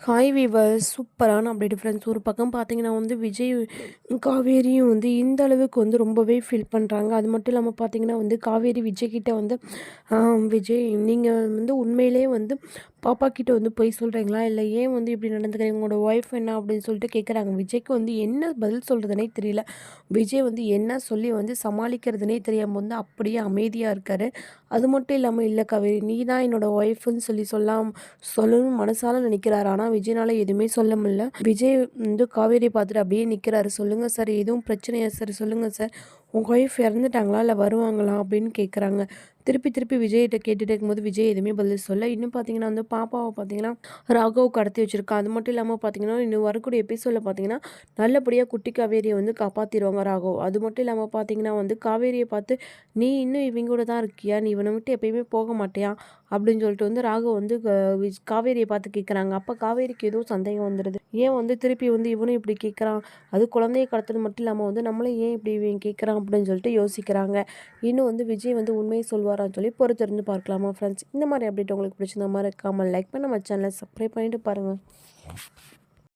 Hi viewers, சூப்பரான update friends. ஒரு பக்கம் பார்த்தீங்கன்னா வந்து விஜய், காவேரியும் வந்து இந்த அளவுக்கு வந்து ரொம்பவே ஃபீல் பண்ணுறாங்க. அது மட்டும் இல்லாமல் பார்த்தீங்கன்னா வந்து காவேரி விஜய் கிட்ட வந்து விஜய் நீங்கள் வந்து உண்மையிலேயே வந்து பாப்பா கிட்ட வந்து பொய் சொல்கிறீங்களா, இல்லை ஏன் வந்து இப்படி நடந்துக்கிறீங்க, உங்களோட ஒய்ஃப் என்ன அப்படின்னு சொல்லிட்டு கேட்குறாங்க. விஜய்க்கு வந்து என்ன பதில் சொல்கிறதுனே தெரியல. விஜய் வந்து என்ன சொல்லி வந்து சமாளிக்கிறதுனே தெரியாமல் வந்து அப்படியே அமைதியாக இருக்கார். அது மட்டும் இல்லாமல், இல்லை காவேரி நீ தான் என்னோட ஒய்ஃப்னு சொல்லணும்னு மனசால நினைக்கிறாரு. ஆனால் விஜய்னால எதுவுமே சொல்ல முடியல. விஜய் வந்து காவேரி பார்த்துட்டு அப்படியே நிற்கிறாரு. சொல்லுங்கள் சார், எதுவும் பிரச்சனையா சார், சொல்லுங்கள் சார், உங்கள் ஒய்ஃப் இறந்துட்டாங்களா இல்லை வருவாங்களா அப்படின்னு கேட்குறாங்க. திருப்பி திருப்பி விஜய்கிட்ட கேட்டுட்டு இருக்கும்போது விஜய் எதுவுமே பதில் சொல்ல. இன்னும் பார்த்தீங்கன்னா வந்து பாப்பாவை பார்த்தீங்கன்னா ராகவ் கடத்தி வச்சிருக்கா. அது மட்டும் இல்லாமல் பார்த்தீங்கன்னா இன்னும் வரக்கூடிய எபிசோடில் பார்த்தீங்கன்னா நல்லபடியாக குட்டி காவேரியை வந்து காப்பாற்றிடுவாங்க ராகவ். அது மட்டும் இல்லாமல் பார்த்தீங்கன்னா வந்து காவேரியை பார்த்து, நீ இன்னும் இவங்க கூட தான் இருக்கியா, நீ இவனை விட்டு எப்பயுமே போக மாட்டியா அப்படின்னு சொல்லிட்டு வந்து ராகவ் வந்து காவேரியை பார்த்து கேட்குறாங்க. அப்போ காவேரிக்கு ஏதோ சந்தேகம் வந்துடுது. ஏன் வந்து திருப்பி வந்து இவனும் இப்படி கேட்குறான், அது குழந்தைய கடத்துறது மட்டும் இல்லாமல் வந்து நம்மளே ஏன் இப்படி இவன் கேட்குறான் அப்படின்னு சொல்லிட்டு யோசிக்கிறாங்க. இன்னும் வந்து விஜய் வந்து உண்மையை சொல்வாரான்னு சொல்லி பொறுத்திருந்து பார்க்கலாமா ஃப்ரெண்ட்ஸ். இந்த மாதிரி அப்டேட் உங்களுக்கு பிடிச்சிருந்த மாதிரி இருக்காமல் லைக் பண்ண நம்ம சேனலை சப்ஸ்கிரைப் பண்ணிட்டு பாருங்கள்.